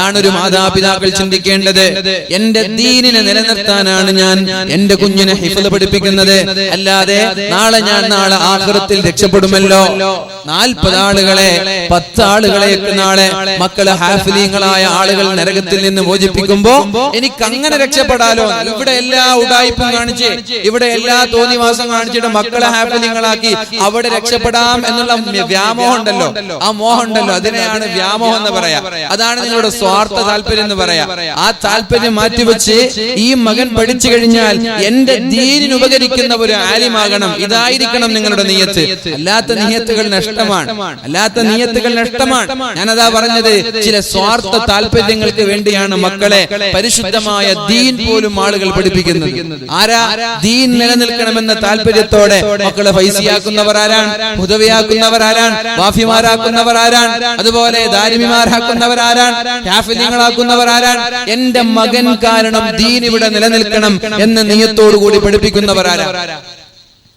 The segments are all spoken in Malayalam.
ാണ് ഒരു മാതാപിതാക്കൾ ചിന്തിക്കേണ്ടത്. എന്റെ ദീനിനെ നിലനിർത്താനാണ് ഞാൻ എന്റെ കുഞ്ഞിനെ ഹിഫ്ള് പഠിപ്പിക്കുന്നത്. അല്ലാതെ നാളെ ആഖിറത്തിൽ രക്ഷപ്പെടുമല്ലോ. 40 ആളുകളെ 10 ആളുകളെയൊക്കെ നാളെ മക്കളെ ഹാഫിലീങ്ങളായ ആളുകൾ നരകത്തിൽ നിന്ന് മോചിപ്പിക്കുമ്പോ എനിക്ക് അങ്ങനെ രക്ഷപ്പെടാലോ. ഇവിടെ എല്ലാ ഉഡായിപ്പും കാണിച്ച്, ഇവിടെ എല്ലാ തോന്നിവാസം കാണിച്ചിട്ട് മക്കളെ ഹാഫിലീങ്ങളാക്കി അവിടെ രക്ഷപ്പെടാം എന്നുള്ള വ്യാമോഹം ഉണ്ടല്ലോ, ആ മോഹം ഉണ്ടല്ലോ, അതിനെയാണ് വ്യാമോഹം എന്ന് പറയാ. അതാണ് നിങ്ങളുടെ സ്വാർത്ഥ താല്പര്യം എന്ന് പറയാ. ആ താല്പര്യം മാറ്റിവെച്ച് ഈ മകൻ പഠിച്ചു കഴിഞ്ഞാൽ എന്റെ ദീനിന് ഉപകരിക്കുന്ന ഒരു ആലിമാകണം, ഇതായിരിക്കണം നിങ്ങളുടെ നിയ്യത്ത്. അല്ലാത്ത നിയ്യത്തുകൾ നഷ്ടമാണ്. ഞാനതാ പറഞ്ഞത്, ചില സ്വാർത്ഥ താല്പര്യങ്ങൾക്ക് വേണ്ടിയാണ് മക്കളെ പരിശുദ്ധമായ ദീൻ പോലും ആളുകൾ പഠിപ്പിക്കുന്നത്. ആരാ ദീൻ നിലനിൽക്കണമെന്ന താല്പര്യത്തോടെ മക്കളെ ഫൈസിയാക്കുന്നവർ ആരാണ്, ഹുദവിയാക്കുന്നവർ ആരാണ്, വാഫിമാരാക്കുന്നവർ ആരാണ്, അതുപോലെ ദാരിമിമാരാക്കുന്നവർ ആരാണ്, ഹാഫിലിങ്ങളാക്കുന്നവർ ആരാണ്. എന്റെ മകൻ കാരണം ദീൻ ഇവിടെ നിലനിൽക്കണം എന്ന നിയ്യത്തോടു കൂടി പഠിപ്പിക്കുന്നവർ ആരാണ്.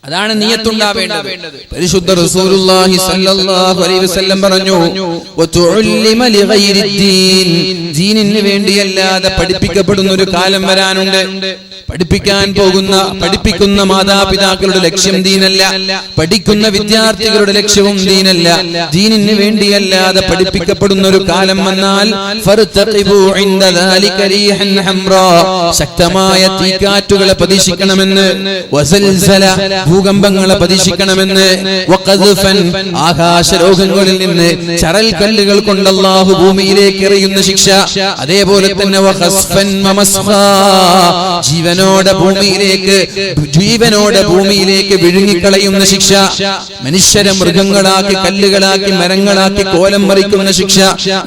അതാണ് നിയ്യത്തുണ്ടാവേണ്ടത്. പരിശുദ്ധ റസൂലുള്ളാഹി സ്വല്ലല്ലാഹു അലൈഹി വസല്ലം പറഞ്ഞു, വതുഉല്ലിമ ലിഗൈരിദ്ദീൻ, ദീനിന് വേണ്ടിയല്ലാതെ പഠിപ്പിക്കപ്പെടുന്ന ഒരു കാലം വരാനുണ്ട്. പഠിപ്പിക്കുന്ന മാതാപിതാക്കളുടെ ലക്ഷ്യം ദീനല്ല, പഠിക്കുന്ന വിദ്യാർത്ഥികളുടെ ലക്ഷ്യവും ദീനല്ല. ദീനിന് വേണ്ടിയല്ലാതെ പഠിപ്പിക്കപ്പെടുന്ന ഒരു കാലം വന്നാൽ ഫർതഖിബു ഇൻദ ദാലിക റീഹൻ ഹംറാ, ശക്തമായ തീക്കാറ്റുകളെ പ്രതീക്ഷിക്കണമെന്ന്, വസൽസല, ഭൂകമ്പങ്ങളെ പ്രതീക്ഷിക്കണമെന്ന്, വഖദ്ഫൻ, ആകാശരോഗങ്ങളിൽ നിന്ന് ചരൽ കല്ലുകൾ കൊണ്ട് അല്ലാഹു ഭൂമിയിലേക്ക് എറിയുന്ന ശിക്ഷ, അതേപോലെ തന്നെ വഖസ്ഫൻ വമസ്ഖാ, ജീവനോടെ ഭൂമിയിലേക്ക് വിഴുങ്ങിക്കളയുന്ന ശിക്ഷ, മനുഷ്യരെ മൃഗങ്ങളാക്കി, കല്ലുകളാക്കി, മരങ്ങളാക്കി കോലം മറിക്കുന്ന ശിക്ഷ.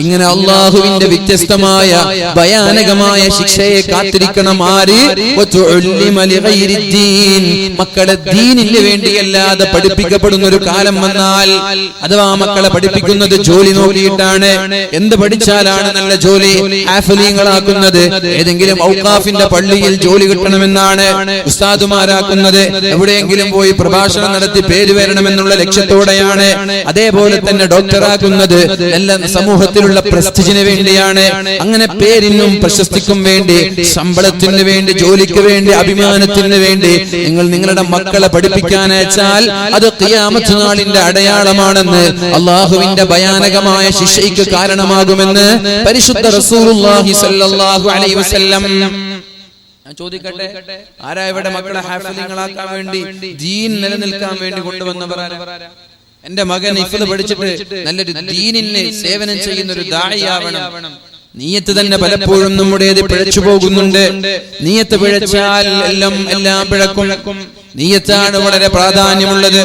ഇങ്ങനെ അള്ളാഹുവിന്റെ വ്യത്യസ്തമായ ഭയാനകമായ ശിക്ഷയെ കാത്തിരിക്കണം ആര്? മക്കളെ ദീനിന് വേണ്ടിയല്ലാതെ പഠിപ്പിക്കപ്പെടുന്ന ഒരു കാലം വന്നാൽ, അഥവാ മക്കളെ പഠിപ്പിക്കുന്നത് ജോലി നോക്കിയിട്ടാണ്. എന്ത് പഠിച്ചാലാണ് നല്ല ജോലി? ഹാഫിലീങ്ങളാക്കുന്നത് ഏതെങ്കിലും ഔഖാഫിന്റെ പള്ളിയിൽ ജോലി കിട്ടണമെന്നാണ് ഉസ്താദുമാരാക്കുന്നത്. എവിടെയെങ്കിലും പോയി പ്രഭാഷണം നടത്തി പേര് വരണമെന്നുള്ള ലക്ഷ്യത്തോടെയാണ്. അതേപോലെ തന്നെ ഡോക്ടറാക്കുന്നത് എല്ലാ സമൂഹത്തിലുള്ള പ്രസ്റ്റിജിന് വേണ്ടിയാണ്. അങ്ങനെ പേരിനും പ്രശസ്തിക്കും വേണ്ടി, ശമ്പളത്തിന് വേണ്ടി, ജോലിക്ക് വേണ്ടി, അഭിമാനത്തിന് വേണ്ടി നിങ്ങൾ നിങ്ങളുടെ മക്കളെ പഠിപ്പിക്കാൻ അയച്ചാൽ അത് ഖിയാമത്ത് നാളിന്റെ അടയാളമാണെന്ന്, അള്ളാഹുവിന്റെ ഭയാനകമായ ശിക്ഷയ്ക്ക് കാരണമാകുമെന്ന് പരിശുദ്ധ റസൂലുള്ളാഹി സ്വല്ലല്ലാഹു അലൈഹി വസല്ലം. ഞാൻ ചോദിക്കട്ടെ, ആരാ ഇവിടെ മക്കളെ ഹാഫിലിങ്ങളാക്കാൻ വേണ്ടി, ദീൻ നിലനിൽക്കാൻ വേണ്ടി കൊണ്ടുവന്നവർ? എന്റെ മകൻ ഹിഫ്ള് പഠിച്ചിട്ട് നല്ലൊരു ദീനിന് സേവനം ചെയ്യുന്ന ഒരു ദാഇയാവണം. നിയ്യത്ത് തന്നെ പലപ്പോഴും നമ്മുടേത് പിഴച്ചു പോകുന്നുണ്ട്. നിയ്യത്ത് പിഴച്ചാൽ എല്ലാം പിഴക്കും. നിയ്യത്താണ് വളരെ പ്രാധാന്യമുള്ളത്.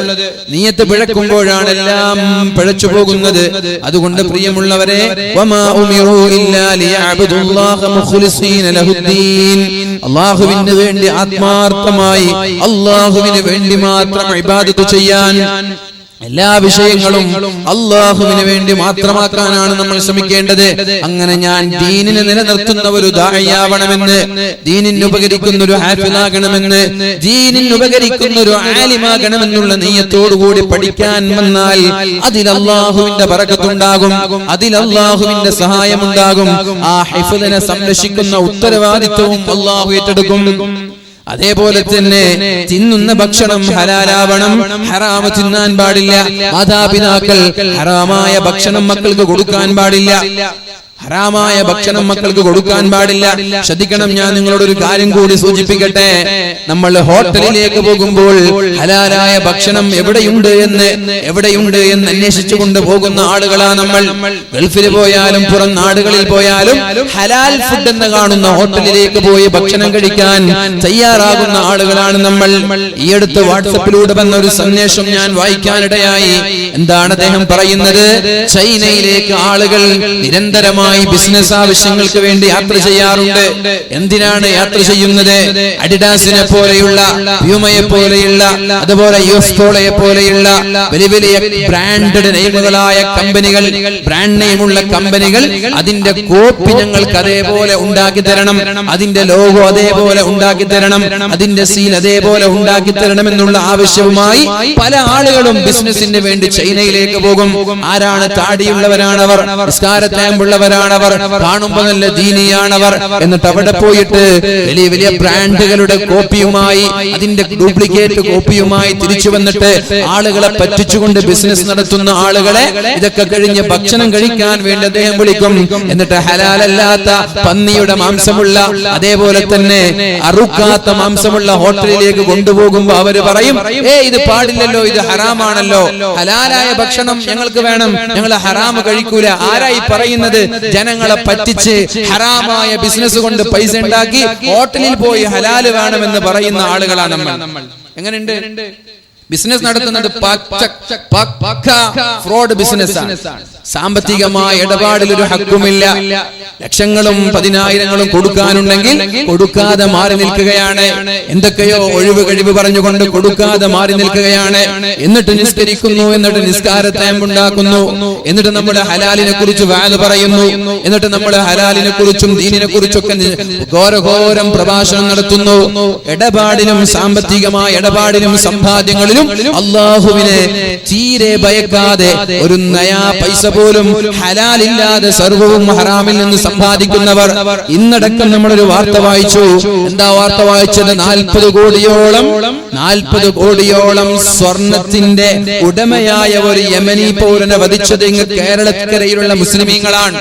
നിയ്യത്ത് പിഴക്കുമ്പോഴാണ് എല്ലാം പിഴച്ചു പോകുന്നത്. അതുകൊണ്ട് പ്രിയമുള്ളവരെ, വമാ ഉമിറൂ ഇല്ലാ ലിയഅബ്ദുല്ലാഹ മുഖ്ലിസീന ലഹുദ്ദീൻ, അല്ലാഹുവിന് വേണ്ടി ആത്മാർത്ഥമായി അല്ലാഹുവിന് വേണ്ടി മാത്രം ഇബാദത്ത് ചെയ്യാൻ, എല്ലാ വിഷയങ്ങളും അല്ലാഹുവിന് വേണ്ടി മാത്രമാക്കാനാണ് നമ്മൾ ശ്രമിക്കേണ്ടത്. അങ്ങനെ ഞാൻ ദീനിനെ നിലനിർത്തുന്ന ഒരു ദാഇയാവണമെന്ന്, ദീനിന് ഉപകരിക്കുന്ന ഒരു ഹാഫിളാകണമെന്ന്, ദീനിന് ഉപകരിക്കുന്ന ഒരു ആലിമാകണമെന്നുള്ള നിയ്യത്തോടുകൂടി പഠിക്കാൻ വന്നാൽ അതിൽ അല്ലാഹുവിന്റെ ബറകത്തുണ്ടാകും, അതിൽ അല്ലാഹുവിന്റെ സഹായമുണ്ടാകും. ആ ഹിഫ്ളിനെ സംരക്ഷിക്കുന്ന ഉത്തരവാദിത്വവും അല്ലാഹു ഏറ്റെടുക്കും. അതേപോലെ തന്നെ തിന്നുന്ന ഭക്ഷണം ഹലാലാവണം, ഹറാമ് തിന്നാൻ പാടില്ല. മാതാപിതാക്കൾ ഹറാമായ ഭക്ഷണം മക്കൾക്ക് കൊടുക്കാൻ പാടില്ല. ഹറാമായ ഭക്ഷണം മക്കൾക്ക് കൊടുക്കാൻ പാടില്ല. ശ്രദ്ധിക്കണം. ഞാൻ നിങ്ങളോട് ഒരു കാര്യം കൂടി സൂചിപ്പിക്കട്ടെ. നമ്മൾ ഹോട്ടലിലേക്ക് പോകുമ്പോൾ ഹലാലായ ഭക്ഷണം എവിടെയുണ്ട് എന്ന് അന്വേഷിച്ചു കൊണ്ട് പോകുന്ന ആളുകളാ നമ്മൾ. ഗൾഫിൽ പോയാലും പുറം നാടുകളിൽ പോയാലും ഹലാൽ ഫുഡ് എന്ന് കാണുന്ന ഹോട്ടലിലേക്ക് പോയി ഭക്ഷണം കഴിക്കാൻ തയ്യാറാകുന്ന ആളുകളാണ് നമ്മൾ. ഈ അടുത്ത് വാട്സപ്പിലൂടെ വന്ന ഒരു സന്ദേശം ഞാൻ വായിക്കാനിടയായി. എന്താണ് അദ്ദേഹം പറയുന്നത്? ചൈനയിലേക്ക് ആളുകൾ നിരന്തരമായി ബിസിനസ് ആവശ്യങ്ങൾക്ക് വേണ്ടി യാത്ര ചെയ്യാറുണ്ട്. എന്തിനാണ് യാത്ര ചെയ്യുന്നത്? അഡിഡാസിനെ പോലെയുള്ള, പ്യൂമയെ പോലെയുള്ള, അതുപോലെ യുഎസ്പോളയെ പോലെയുള്ള വലിയ വലിയ ബ്രാൻഡഡ് നെയിമുകളായ കമ്പനികൾ, ബ്രാൻഡ് നെയിമുള്ള കമ്പനികൾ, അതിന്റെ കോപ്പി ഞങ്ങൾക്ക് അതേപോലെ ഉണ്ടാക്കി തരണം, അതിന്റെ ലോഗോ അതേപോലെ ഉണ്ടാക്കി തരണം, അതിന്റെ സീൽ അതേപോലെ ഉണ്ടാക്കി തരണം എന്നുള്ള ആവശ്യവുമായി പല ആളുകളും ബിസിനസിന് വേണ്ടി ചൈനയിലേക്ക് പോകും. ആരാണ്? താടിയുള്ളവരാണവർ, നിസ്കാരത്താമ്പുള്ളവരാണ്, ഉള്ളവരാണവർ, കാണുമ്പോൾ നല്ല ദീനിയാണവർ. എന്നിട്ട് അവിടെ പോയിട്ട് വലിയ വലിയ ബ്രാൻഡുകളുടെ കോപ്പിയുമായി, അതിന്റെ ഡ്യൂപ്ലിക്കേറ്റ് കോപ്പിയുമായി തിരിച്ചു വന്നിട്ട് ആളുകളെ പറ്റിച്ചുകൊണ്ട് ബിസിനസ് നടത്തുന്ന ആളുകളെ ഇതൊക്കെ കഴിഞ്ഞ് ഭക്ഷണം കഴിക്കാൻ വേണ്ടി അദ്ദേഹം വിളിക്കും. എന്നിട്ട് ഹലാലല്ലാത്ത പന്നിയുടെ മാംസമുള്ള, അതേപോലെ തന്നെ അറുക്കാത്ത മാംസമുള്ള ഹോട്ടലിലേക്ക് കൊണ്ടുപോകുമ്പോ അവര് പറയും, ഇത് പാടില്ലല്ലോ, ഇത് ഹറാമാണല്ലോ, ഹലാലായ ഭക്ഷണം ഞങ്ങൾക്ക് വേണം, ഞങ്ങൾ ഹറാമ് കഴിക്കൂല. ആരായി പറയുന്നത്? ജനങ്ങളെ പറ്റിച്ച് ഹറാമായ ബിസിനസ് കൊണ്ട് പൈസ ഉണ്ടാക്കി ഹോട്ടലിൽ പോയി ഹലാല് വേണമെന്ന് പറയുന്ന ആളുകളാണ് നമ്മൾ. എങ്ങനെയുണ്ട് ബിസിനസ് നടത്തുന്നത്? ഫ്രോഡ് ബിസിനസ്സാണ്. സാമ്പത്തികമായ ഇടപാടിൽ ഒരു ഹക്കുമില്ല. ലക്ഷങ്ങളും 10,000ങ്ങളും കൊടുക്കാനുണ്ടെങ്കിൽ കൊടുക്കാതെ മാറി നിൽക്കുകയാണ്. എന്തൊക്കെയോ ഒഴിവ് കഴിവ് പറഞ്ഞുകൊണ്ട് കൊടുക്കാതെ മാറി നിൽക്കുകയാണ്. എന്നിട്ട് നിസ്കരിക്കുന്നു, എന്നിട്ട് നിസ്കാരത്തെ ഉണ്ടാക്കുന്നു, എന്നിട്ട് നമ്മുടെ ഹലാലിനെ കുറിച്ച് വാദ് പറയുന്നു, എന്നിട്ട് നമ്മുടെ ഹലാലിനെ കുറിച്ചും ദീനിനെ കുറിച്ചൊക്കെ ഘോരഘോരം പ്രഭാഷണം നടത്തുന്നു. ഇടപാടിലും സാമ്പത്തികമായ ഇടപാടിലും സമ്പാദ്യങ്ങളിലും അല്ലാഹുവിനെ തീരെ ഭയക്കാതെ ഒരു നയാ പൈസ പോലും ഹലാലില്ലാതെ സർവ്വവും ഹറാമിൽ നിന്ന് സമ്പാദിക്കുന്നവർ. ഇന്നടക്കം നമ്മളൊരു വാർത്ത വായിച്ചു. എന്താ വാർത്ത വായിച്ചത്? 40 കോടിയോളം സ്വർണത്തിന്റെ ഉടമയായ ഒരു യമനി പൗരനെ വധിച്ചത് കേരളക്കരയിലുള്ള മുസ്ലിമീങ്ങളാണ്.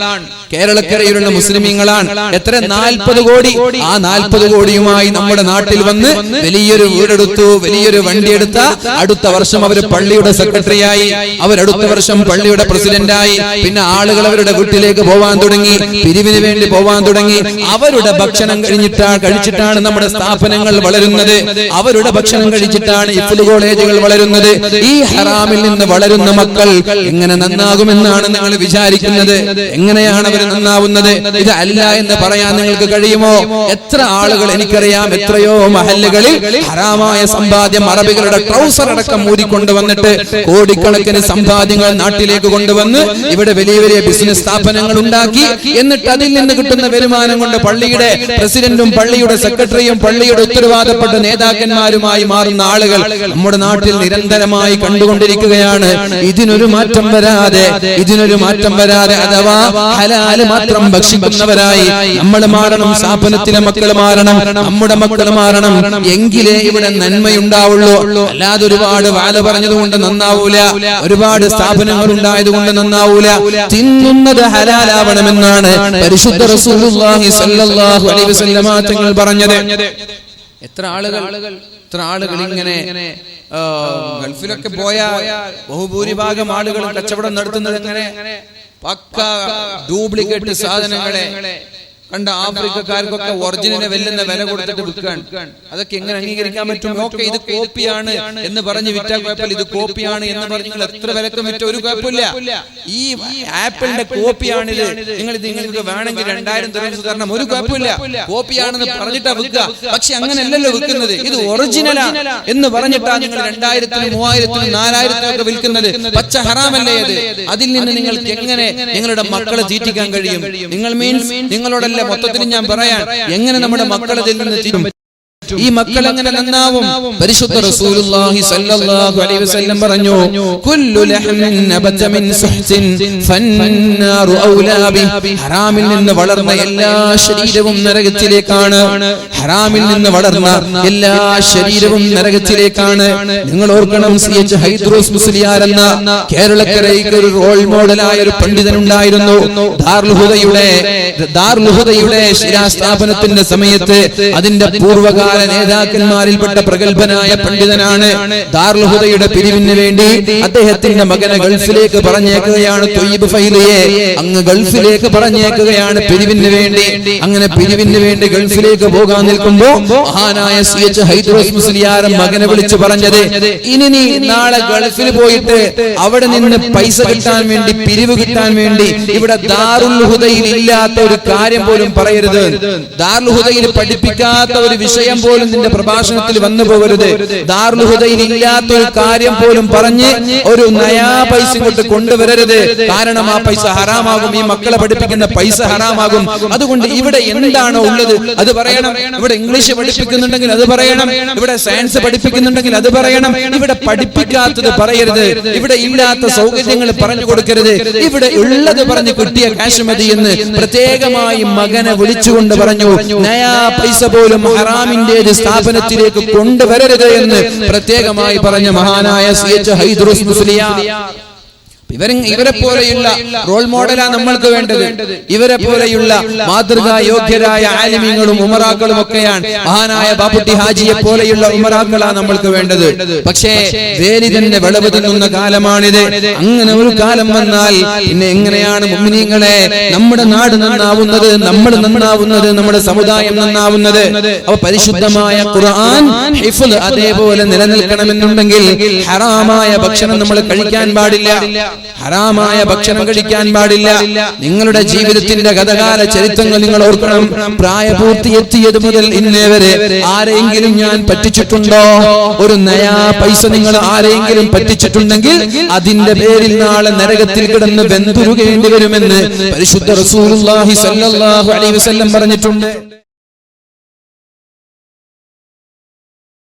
എത്ര? 40 കോടി. ആ 40 കോടിയുമായി നമ്മുടെ നാട്ടിൽ വന്ന് വലിയൊരു വീടെടുത്തു, വലിയൊരു വണ്ടി എടുത്ത അടുത്ത വർഷം അവർ പള്ളിയുടെ സെക്രട്ടറിയായി, അവരടുത്ത വർഷം പള്ളിയുടെ പ്രസിഡന്റായി. പിന്നെ ആളുകൾ അവരുടെ വീട്ടിലേക്ക് പോവാൻ തുടങ്ങി, പിരിവിന് വേണ്ടി പോവാൻ തുടങ്ങി. അവരുടെ ഭക്ഷണം കഴിച്ചിട്ടാണ് നമ്മുടെ സ്ഥാപനങ്ങൾ വളരുന്നത്, അവരുടെ ഭക്ഷണം കഴിച്ചിട്ടാണ് ഇഫ്ലു കോളേജുകൾ വളരുന്നത്. ഈ ഹറാമിൽ നിന്ന് വളരുന്ന മക്കൾ എങ്ങനെ നന്നാകുമെന്നാണ് നിങ്ങൾ വിചാരിക്കുന്നത്? എങ്ങനെയാണ് അവർ നന്നാവുന്നത്? ഇത് അല്ല എന്ന് പറയാൻ നിങ്ങൾക്ക് കഴിയുമോ? എത്ര ആളുകൾ എനിക്കറിയാം, എത്രയോ മഹല്ലുകളിൽ ഹറാമായ സമ്പാദ്യം അറബികളുടെ ട്രൗസർ അടക്കം മൂടിക്കൊണ്ടുവന്നിട്ട് കോടിക്കണക്കിന് സമ്പാദ്യങ്ങൾ നാട്ടിലേക്ക് കൊണ്ടുവന്ന് ഇവിടെ വലിയ വലിയ ബിസിനസ് സ്ഥാപനങ്ങൾ ഉണ്ടാക്കി. എന്നിട്ട് അതിൽ നിന്ന് കിട്ടുന്ന വരുമാനം കൊണ്ട് പള്ളിയുടെ പ്രസിഡന്റും പള്ളിയുടെ സെക്രട്ടറിയും പള്ളിയുടെ ഉത്തരവാദപ്പെട്ട നേതാക്കന്മാരുമായി മാറുന്ന ആളുകൾ നമ്മുടെ നാട്ടിൽ നിരന്തരമായി കണ്ടുകൊണ്ടിരിക്കുകയാണ്. ഇതിനൊരു മാറ്റം വരാതെ അഥവാ ഹലാല് മാത്രം ഭക്ഷിക്കുന്നവരായി നമ്മൾ മാറണം. സ്ഥാപനത്തിലെ മക്കൾ മാറണം, നമ്മുടെ മക്കൾ മാറണം. എങ്കിലേ ഇവിടെ നന്മയുണ്ടാവുള്ളൂ. അല്ലാതെ ഒരുപാട് വാല പറഞ്ഞതുകൊണ്ട് നന്നാവൂല, ഒരുപാട് സ്ഥാപനങ്ങൾ ഉണ്ടായതുകൊണ്ട് നന്നാവൂല. തിന്നുന്നത് ഹലാലാവണമെന്നാണ് പരിശുദ്ധ റസൂലുള്ളാഹി സ്വല്ലല്ലാഹു അലൈഹി വസല്ലം തങ്ങൾ പറഞ്ഞത്. എത്ര ആളുകൾ ഇങ്ങനെ ഗൾഫിലൊക്കെ പോയ ബഹുഭൂരിഭാഗം ആളുകൾ കച്ചവടം നടത്തുന്നത് എങ്ങനെ? പക്ക ഡ്യൂപ്ലിക്കേറ്റ് സാധനങ്ങളെ കണ്ട ആഫ്രിക്കക്കാർക്കൊക്കെ ഒറിജിനലിനെ വെല്ലുന്ന വില കൊടുത്തിട്ട് വിൽക്കാൻ. അതൊക്കെ എങ്ങനെ അംഗീകരിക്കാൻ പറ്റും? ഓക്കെ, ഇത് കോപ്പിയാണ് എന്ന് പറഞ്ഞ് വിറ്റാൽ കുഴപ്പമില്ല, ഇത് കോപ്പിയാണ് എന്ന് പറഞ്ഞ് നിങ്ങൾ എത്ര വിലക്ക് വിറ്റ ഒരു കുഴപ്പമില്ല. ഈ ആപ്പിളിന്റെ കോപ്പിയാണിത്, നിങ്ങൾക്ക് വേണമെങ്കിൽ 2000 ദിർഹം തരണം, ഒരു കുഴപ്പമില്ല. കോപ്പിയാണെന്ന് പറഞ്ഞിട്ടാ വിൽക്കുക. പക്ഷെ അങ്ങനെയല്ലല്ലോ വിൽക്കുന്നത്, ഇത് ഒറിജിനലാ എന്ന് പറഞ്ഞിട്ടാ നിങ്ങൾ 2000-നും 3000-നും 4000-നും ഒക്കെ വിൽക്കുന്നത്. പച്ച ഹറാമല്ലേ അത്? അതിൽ നിന്ന് നിങ്ങൾക്ക് എങ്ങനെ നിങ്ങളുടെ മക്കളെ തീറ്റിക്കാൻ കഴിയും? നിങ്ങളോടല്ല മൊത്തത്തിൽ ഞാൻ പറയാൻ, എങ്ങനെ നമ്മുടെ മക്കളെ തീറ്റും? ഈ മക്കൾ എങ്ങനെ നന്നാവും? പരിശുദ്ധ റസൂലുള്ളാഹി സ്വല്ലല്ലാഹു അലൈഹി വസല്ലം പറഞ്ഞു, കുല്ലു ലഹ്മിൻ നബത മിൻ സുഹ്സിൻ ഫന്നാറു ഔലാ ബി. ഹറാമിൽ നിന്ന് വളർന്ന എല്ലാ ശരീരവും നരകത്തിലേക്കാണ്. ഹറാമിൽ നിന്ന് വളർന്ന എല്ലാ ശരീരവും നരകത്തിലേക്കാണ്. നിങ്ങൾ ഓർക്കണം, CH ഹൈദ്രോസ് മുസ്ലിയാർ എന്ന കേരളക്കരയ്ക്ക് ഒരു റോൾ മോഡലായ ഒരു പണ്ഡിതൻ ഉണ്ടായിരുന്നു. ദാറുൽ ഹുദയുടെ ശിലാസ്ഥാപനത്തിന്റെ സമയത്ത് അതിന്റെ പൂർവ്വകാല നേതാക്കന്മാരിൽപ്പെട്ട പ്രഗത്ഭനായ പണ്ഡിതനാണ്. ദാറുൽ ഹുദയുടെ പിരിവിന് വേണ്ടി അദ്ദേഹത്തിന്റെ മകനെ ഗൾഫിലേക്ക് പറഞ്ഞേക്കുകയാണ്. ത്വയ്യിബ് ഫൈലിയെ അങ്ങ് ഗൾഫിലേക്ക് പറഞ്ഞേക്കുകയാണ് പിരിവിന് വേണ്ടി. അങ്ങനെ പിരിവിന് വേണ്ടി ഗൾഫിലേക്ക് പോകാൻ നിൽക്കുമ്പോ മഹാനായ CH ഹൈദ്രോസ് മുസ്ലിയാർ മകനെ വിളിച്ചു പറഞ്ഞത്, ഇനി നീ നാളെ ഗൾഫിൽ പോയിട്ട് അവിടെ നിന്ന് പൈസ കിട്ടാൻ വേണ്ടി, പിരിവ് കിട്ടാൻ വേണ്ടി ഇവിടെ ദാറുൽ ഹുദയിൽ ഇല്ലാത്ത ഒരു കാര്യം പോലും പറയരുത്. ദാറുൽ ഹുദയിൽ പഠിപ്പിക്കാത്ത ഒരു വിഷയം പോലും നിന്റെ പ്രഭാഷണത്തിൽ വന്നു പോകരുത്. ദാറുൽ ഹുദയിൽ ഇല്ലാത്തൊരു കാര്യം പോലും പറഞ്ഞ് ഒരു നയാ പൈസ കൊണ്ട് കൊണ്ടുവരരുത്. കാരണം ആ പൈസ ഹറാമാകും, ഈ മക്കളെ പഠിപ്പിക്കുന്ന പൈസ ഹറാമാകും. അതുകൊണ്ട് ഇവിടെ എന്താണോ ഉള്ളത് അത് പറയണം. ഇവിടെ ഇംഗ്ലീഷ് പഠിപ്പിക്കുന്നുണ്ടെങ്കിൽ അത് പറയണം, ഇവിടെ സയൻസ് പഠിപ്പിക്കുന്നുണ്ടെങ്കിൽ അത് പറയണം. ഇവിടെ പഠിപ്പിക്കാത്തത് പറയരുത്, ഇവിടെ ഇല്ലാത്ത സൗകര്യങ്ങൾ പറഞ്ഞു കൊടുക്കരുത്. ഇവിടെ ഉള്ളത് പറഞ്ഞ് കിട്ടിയ കാശ് മതി എന്ന് പ്രത്യേകമായി മകനെ വിളിച്ചുകൊണ്ട് പറഞ്ഞു. നയാ പൈസ പോലും ഹറാമിന്റെ സ്ഥാപനത്തിലേക്ക് കൊണ്ടുവരരുത് എന്ന് പ്രത്യേകമായി പറഞ്ഞ മഹാനായ CH ഹൈദ്രൂസ് മുസ്ലിയാർ. ഇവരെ പോലെയുള്ള റോൾ മോഡലാ നമ്മൾക്ക് വേണ്ടത്. ഇവരെ പോലെയുള്ള മാതൃകാ യോഗ്യരായ ആലിമീങ്ങളും ഉമറാക്കളും ഒക്കെയാണ്. മഹാനായ ബാപ്പുട്ടി ഹാജിയെ പോലെയുള്ള ഉമറാക്കളാ നമ്മൾക്ക് വേണ്ടത്. പക്ഷേ വേലി തന്നെ വിളവ് തിന്നുന്ന കാലമാണിത്. അങ്ങനെ ഒരു കാലം വന്നാൽ പിന്നെ എങ്ങനെയാണ് മുഅ്മിനീങ്ങളെ നമ്മുടെ നാട് നന്നാവുന്നത്, നമ്മൾ നന്നാവുന്നത്, നമ്മുടെ സമുദായം നന്നാവുന്നത്? അപ്പൊ പരിശുദ്ധമായ ഖുർആൻ ഹിഫ്ള് അതേപോലെ നിലനിൽക്കണമെന്നുണ്ടെങ്കിൽ ഹറാമായ ഭക്ഷണം നമ്മൾ കഴിക്കാൻ പാടില്ല, ഹറാമായ ഭക്ഷണം കഴിക്കാൻ പാടില്ല. നിങ്ങളുടെ ജീവിതത്തിന്റെ ഗതകാല ചരിത്രങ്ങൾ നിങ്ങൾ ഓർക്കണം. പ്രായപൂർത്തി എത്തിയത് മുതൽ ഇന്നേ വരെ ആരെങ്കിലും ഞാൻ പറ്റിച്ചിട്ടുണ്ടോ? ഒരു നയാ പൈസ നിങ്ങൾ ആരെങ്കിലും പറ്റിച്ചിട്ടുണ്ടെങ്കിൽ അതിന്റെ പേരിൽ നാളെ നരകത്തിൽ കിടന്ന് വെന്തുരുകേണ്ടി വരുമെന്ന് പരിശുദ്ധ റസൂലുള്ളാഹി സ്വല്ലല്ലാഹു അലൈഹി വസല്ലം പറഞ്ഞിട്ടുണ്ട്.